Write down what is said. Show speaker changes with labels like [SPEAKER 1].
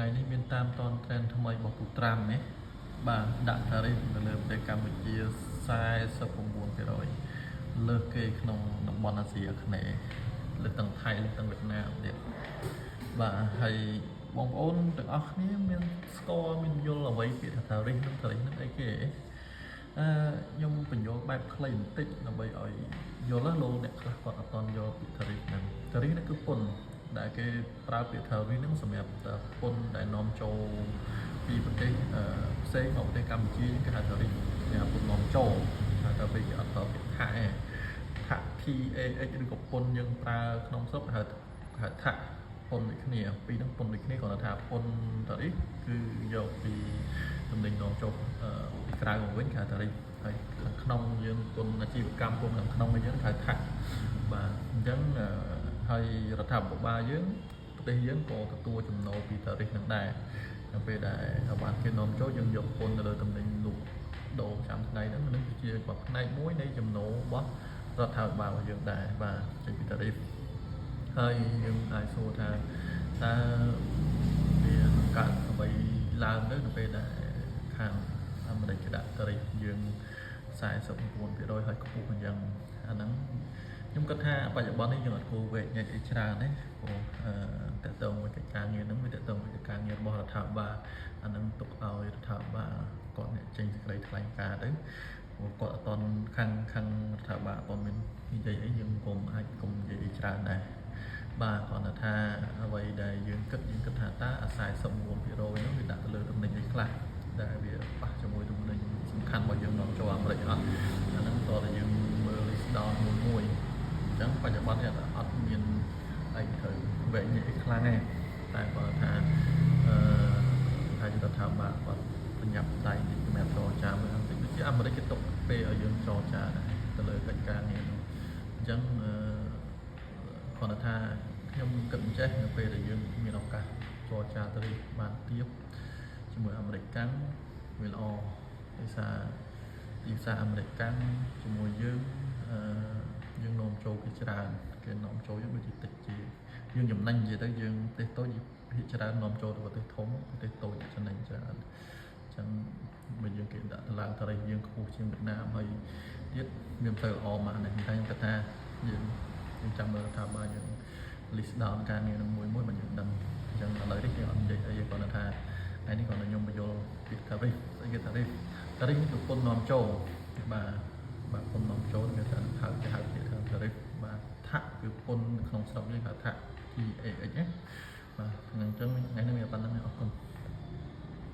[SPEAKER 1] ថ្ងៃនេះមានតាមតន trend ថ្មីរបស់ពូត្រាំនេះបាទដាក់តារីនៅលើប្រទេសកម្ពុជា49%លើសគេក្នុងតំបន់អាស៊ីអាគ្នេយ៍លើសទាំងថៃលើសទាំងវៀតណាមទៀតបាទហើយបងប្អូនទាំងអស់គ្នាមានស្គាល់មានយល់អ្វីពាក្យថាតារីនឹងអីគេខ្ញុំបញ្យល់បែបខ្លីបន្តិចដើម្បីឲ្យយល់លោកអ្នកខ្លះគាត់អត់ទាន់យល់ពាក្យតារីហ្នឹងគឺពន្ធដែលគេប្រើពាក្យថារីនឹងសម្រាប់ពន្ធដែលនាំចូលពីប្រទេសផ្សេងមកប្រទេសកម្ពុជាគេហៅថារីសម្រាប់ពន្ធនាំចូលតែពេលគេអត់ប្រើពាក្យថាឯងថា TAH ឬក៏ពន្ធយើងប្រើក្នុងស្រុកហៅថាពន្ធដូចគ្នាពីរនឹងពន្ធដូចគ្នាគាត់ថាពន្ធតារីគឺយកពីតំណែងនាំចូលពីក្រៅមកវិញគេហៅតារីហើយខាងក្នុងយើងពន្ធអាជីវកម្មពន្ធខាងក្នុងយើងហៅថាបាទអញ្ចឹងហើយរដ្ឋាភិបាលយើងប្រទេសយើងក៏ទទួលចំណូលពីតារីនឹងដែរនៅពេលដែលបានគេនាំចូលយើងយកពន្ធទៅលើតំណែងលក់ដូរចាំថ្ងៃហ្នឹងនឹងជាផ្នែកមួយនៃចំណូលរបស់រដ្ឋាភិបាលរបស់យើងដែរបាទចេញពីតារីហើយយើងអាចសួរថាតើវានឹងកើតអ្វីឡើងទៅនៅពេលដែលខាងអាមេរិកគេដាក់តារីយើង49%ហើយខ្ពស់អញ្ចឹងអាហ្នឹងខ្ញុំគិតថាបច្ចុប្បន្ននេះយើងអត់គួរវែកញែកអីច្រើនទេព្រោះតើតើមួយកិច្ចការងារហ្នឹងវាតើតើមួយកិច្ចការងាររបស់រដ្ឋាភិបាលអាហ្នឹងទុកឲ្យរដ្ឋាភិបាលគាត់អ្នកចេញសេចក្តីថ្លែងការណ៍ទៅព្រោះគាត់អត់តន់ខាងរដ្ឋាភិបាលអត់មាននិយាយអីយើងកុំអាចកុំនិយាយអីច្រើនដែរបាទគាត់ថាអ្វីដែលយើងគិតថាតើអា49%ហ្នឹងវាដាក់ទៅលើតំណែងអីខ្លះដែលវាប៉ះជាមួយតំណែងសំខាន់របស់យើងនាំចូលអាមេរិកអត់អាហ្នឹងតើយើងមើល list down មួយអញ្ចឹងបច្ចុប្បន្ននេះអត់មានអីត្រូវវែកញែកខ្លាំងទេតែគាត់ថាថារដ្ឋាភិបាលគាត់ប្រញាប់ដៃនេះសម្រាប់ចរចាមើលបន្តិចដូចជាអាមេរិកគេទុកពេលឲ្យយើងចរចាដែរទៅលើកិច្ចការងារនោះអញ្ចឹងគាត់ថាខ្ញុំគិតអញ្ចេះនៅពេលដែលយើងមានឱកាសចរចាទៅបានទៀតជាមួយអាមេរិកកាន់វាល្អដោយសារទីផ្សារអាមេរិកកាន់ជាមួយយើងយើងនាំចូលគេច្រើនគេនាំចូលយើងដូចជាតិចជាយើងចំណេញនិយាយទៅយើងប្រទេសតូចភាគច្រើននាំចូលទៅប្រទេសធំប្រទេសតូចចំណេញច្រើនអញ្ចឹងបើយើងគេដាក់ឡើងតារីយើងខ្ពស់ជាងវៀតណាមហើយទៀតមានទៅល្អមកណាស់តែខ្ញុំគិតថាយើងចាំមើលថាបើយើង list down ការងារនឹងមួយបើយើងដឹងអញ្ចឹងឥឡូវនេះគេអត់និយាយអីគាត់ថាថ្ងៃនេះគាត់ខ្ញុំបញ្យល់ពាក្យ tariff ស្អីគេ tariff នេះគឺពន្ធនាំចូលបាទពន្ធនាំចូលគេថាហៅពាក្យថា tariff បាទថាគឺពន្ធក្នុងស្រុកយើងហៅថា TAH ណាបាទអញ្ចឹងថ្ងៃ